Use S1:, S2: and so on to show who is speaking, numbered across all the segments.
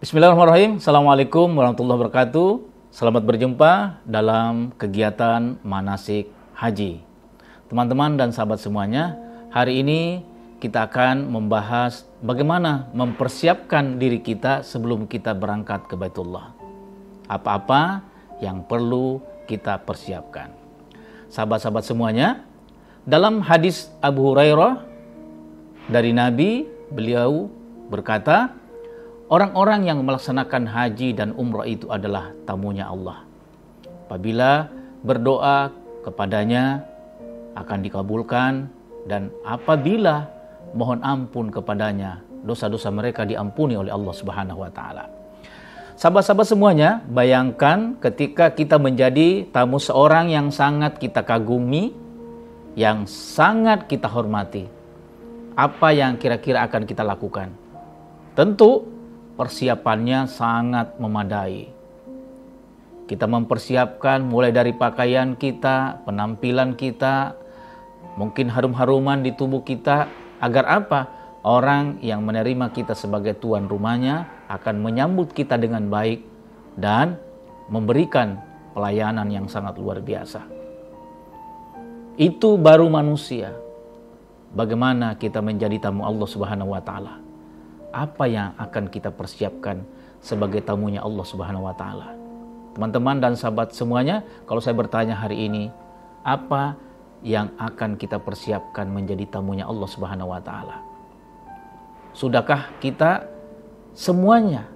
S1: Bismillahirrahmanirrahim. Assalamualaikum warahmatullahi wabarakatuh. Selamat berjumpa dalam kegiatan manasik haji. Teman-teman dan sahabat semuanya, hari ini kita akan membahas bagaimana mempersiapkan diri kita sebelum kita berangkat ke Baitullah. Apa-apa yang perlu kita persiapkan. Sahabat-sahabat semuanya, dalam hadis Abu Hurairah dari Nabi, beliau berkata, orang-orang yang melaksanakan haji dan umrah itu adalah tamunya Allah. Apabila berdoa kepadanya akan dikabulkan, dan apabila mohon ampun kepadanya, dosa-dosa mereka diampuni oleh Allah Subhanahu wa taala. Sahabat-sahabat semuanya, bayangkan ketika kita menjadi tamu seorang yang sangat kita kagumi, yang sangat kita hormati. Apa yang kira-kira akan kita lakukan? Tentu persiapannya sangat memadai. Kita mempersiapkan mulai dari pakaian kita, penampilan kita, mungkin harum-haruman di tubuh kita, agar apa? Orang yang menerima kita sebagai tuan rumahnya akan menyambut kita dengan baik dan memberikan pelayanan yang sangat luar biasa. Itu baru manusia. Bagaimana kita menjadi tamu Allah Subhanahu wa taala? Apa yang akan kita persiapkan sebagai tamunya Allah Subhanahu wa taala? Teman-teman dan sahabat semuanya, kalau saya bertanya hari ini, apa yang akan kita persiapkan menjadi tamunya Allah Subhanahu wa taala? Sudahkah kita semuanya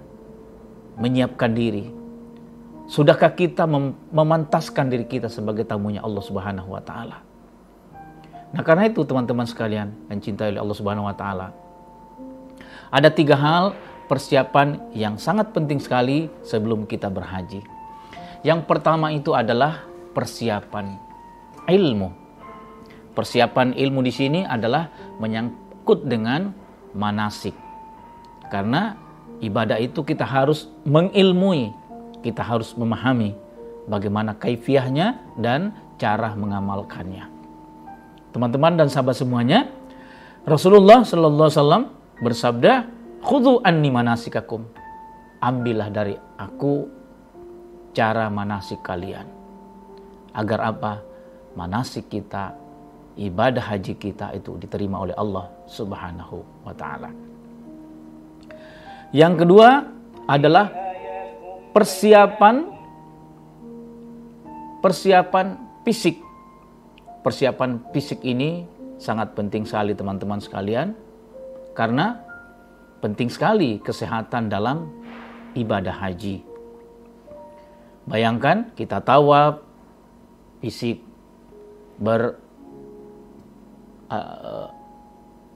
S1: menyiapkan diri? Sudahkah kita memantaskan diri kita sebagai tamunya Allah Subhanahu wa taala? Nah, karena itu teman-teman sekalian yang cintai oleh Allah Subhanahu wa taala, ada 3 hal persiapan yang sangat penting sekali sebelum kita berhaji. Yang pertama itu adalah persiapan ilmu. Persiapan ilmu di sini adalah menyangkut dengan manasik. Karena ibadah itu kita harus mengilmui, kita harus memahami bagaimana kaifiahnya dan cara mengamalkannya. Teman-teman dan sahabat semuanya, Rasulullah sallallahu alaihi wasallam bersabda, "Khudhu anni manasikakum." Ambillah dari aku cara manasik kalian. Agar apa? Manasik kita, ibadah haji kita itu diterima oleh Allah Subhanahu wa taala. Yang kedua adalah persiapan fisik. Persiapan fisik ini sangat penting sekali teman-teman sekalian, karena penting sekali kesehatan dalam ibadah haji. Bayangkan kita tawaf, fisik,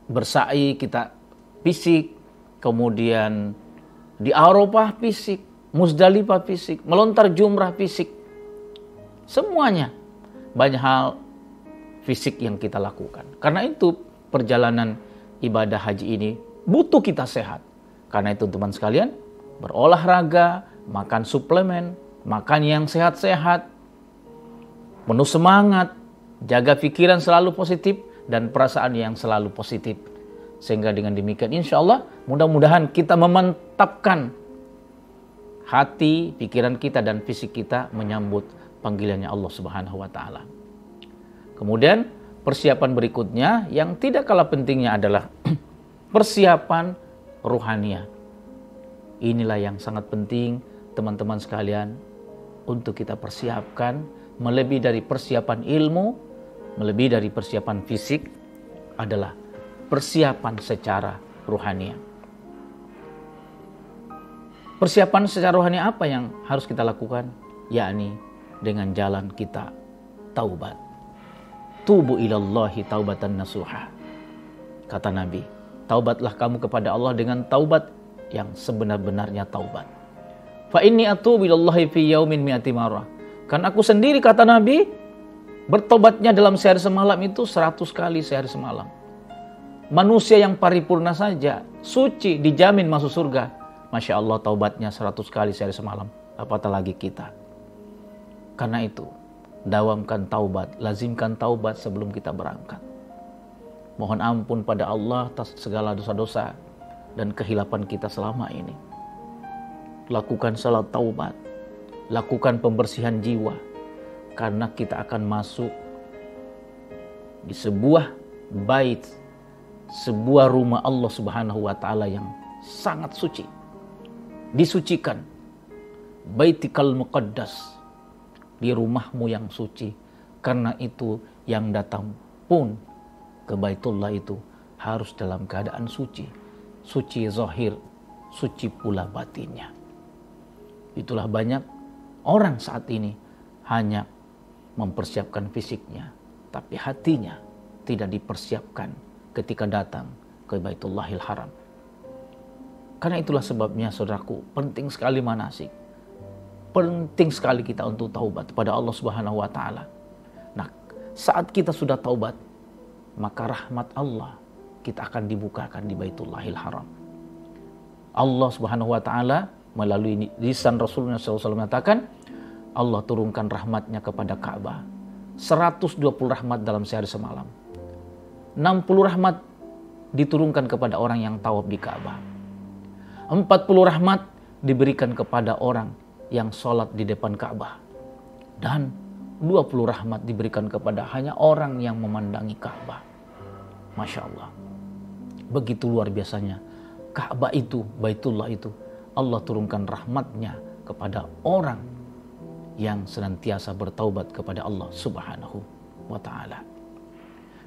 S1: bersa'i kita fisik, kemudian di Arafah fisik, Muzdalifah fisik, melontar jumrah fisik. Semuanya banyak hal fisik yang kita lakukan. Karena itu perjalanan ibadah haji ini butuh kita sehat. Karena itu teman sekalian, berolahraga, makan suplemen, makan yang sehat-sehat, penuh semangat, jaga pikiran selalu positif dan perasaan yang selalu positif. Sehingga dengan demikian insya Allah mudah-mudahan kita memantapkan hati, pikiran kita dan fisik kita menyambut panggilannya Allah Subhanahu wa taala. Kemudian persiapan berikutnya yang tidak kalah pentingnya adalah persiapan ruhania. Inilah yang sangat penting teman-teman sekalian untuk kita persiapkan, melebihi dari persiapan ilmu, melebihi dari persiapan fisik adalah persiapan secara ruhania. Persiapan secara ruhania apa yang harus kita lakukan? Yakni dengan jalan kita taubat. Tubu ilallahi taubatan nasuha. Kata Nabi, taubatlah kamu kepada Allah dengan taubat yang sebenar-benarnya taubat. Fa inni atubu ilallahi fi yaumin mi'ati marrah. Kan aku sendiri, kata Nabi, bertobatnya dalam sehari semalam itu 100 kali sehari semalam. Manusia yang paripurna saja, suci, dijamin masuk surga. Masya Allah, taubatnya 100 kali sehari semalam. Apatah lagi kita. Karena itu, dawamkan taubat, lazimkan taubat sebelum kita berangkat. Mohon ampun pada Allah atas segala dosa-dosa dan kehilapan kita selama ini. lakukan salat taubat, lakukan pembersihan jiwa, karena kita akan masuk di sebuah bait, sebuah rumah Allah Subhanahu wa taala yang sangat suci. Disucikan. Baitikal muqaddas, di rumahmu yang suci. Karena itu yang datang pun ke Baitullah itu harus dalam keadaan suci. Suci zahir, suci pula batinnya. Itulah banyak orang saat ini hanya mempersiapkan fisiknya, tapi hatinya tidak dipersiapkan ketika datang ke Baitullahil Haram. Karena itulah sebabnya saudaraku, penting sekali manasik. Penting sekali kita untuk taubat kepada Allah Subhanahu wa taala. Nah, saat kita sudah taubat, maka rahmat Allah kita akan dibukakan di Baitullahil Haram. Allah Subhanahu wa taala melalui lisan Rasulullah SAW mengatakan, Allah turunkan rahmatnya kepada Ka'bah. 120 rahmat dalam sehari semalam. 60 rahmat diturunkan kepada orang yang tawaf di Ka'bah. 40 rahmat diberikan kepada orang yang sholat di depan Ka'bah. Dan 20 rahmat diberikan kepada hanya orang yang memandangi Ka'bah. Masya Allah. Begitu luar biasanya. Ka'bah itu, Baitullah itu, Allah turunkan rahmatnya kepada orang yang senantiasa bertaubat kepada Allah Subhanahu wa ta'ala.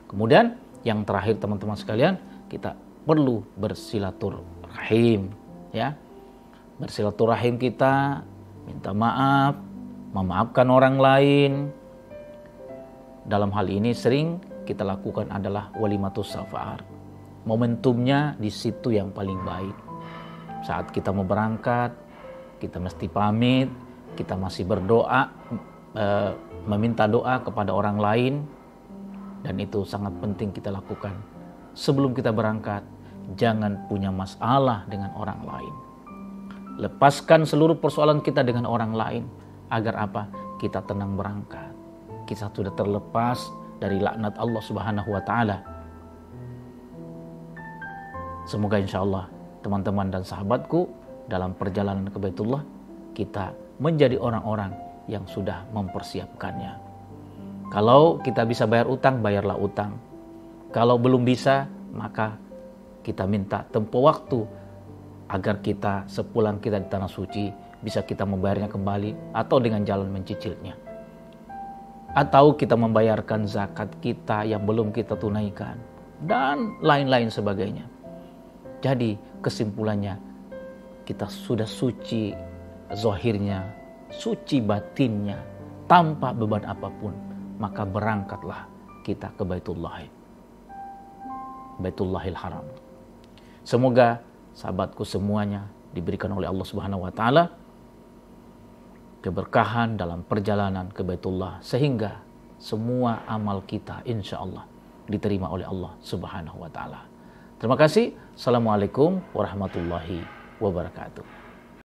S1: Kemudian yang terakhir teman-teman sekalian, kita perlu bersilaturahim, ya. Bersilaturahim kita, minta maaf, memaafkan orang lain. Dalam hal ini sering kita lakukan adalah walimatus safar. Momentumnya di situ yang paling baik. Saat kita mau berangkat, kita mesti pamit, kita masih berdoa, meminta doa kepada orang lain. Dan itu sangat penting kita lakukan. Sebelum kita berangkat, jangan punya masalah dengan orang lain. Lepaskan seluruh persoalan kita dengan orang lain. Agar apa? Kita tenang berangkat. Kita sudah terlepas dari laknat Allah Subhanahu wa ta'ala. Semoga insya Allah teman-teman dan sahabatku dalam perjalanan ke Baitullah kita menjadi orang-orang yang sudah mempersiapkannya. Kalau kita bisa bayar utang, bayarlah utang. Kalau belum bisa, maka kita minta tempuh waktu agar kita sepulang kita di tanah suci bisa kita membayarnya kembali atau dengan jalan mencicilnya. Atau kita membayarkan zakat kita yang belum kita tunaikan dan lain-lain sebagainya. Jadi kesimpulannya kita sudah suci zahirnya, suci batinnya tanpa beban apapun, maka berangkatlah kita ke Baitullahil Haram. Semoga sahabatku semuanya diberikan oleh Allah Subhanahu wa taala keberkahan dalam perjalanan ke Baitullah sehingga semua amal kita insya Allah diterima oleh Allah Subhanahu wa taala. Terima kasih. Assalamualaikum warahmatullahi wabarakatuh.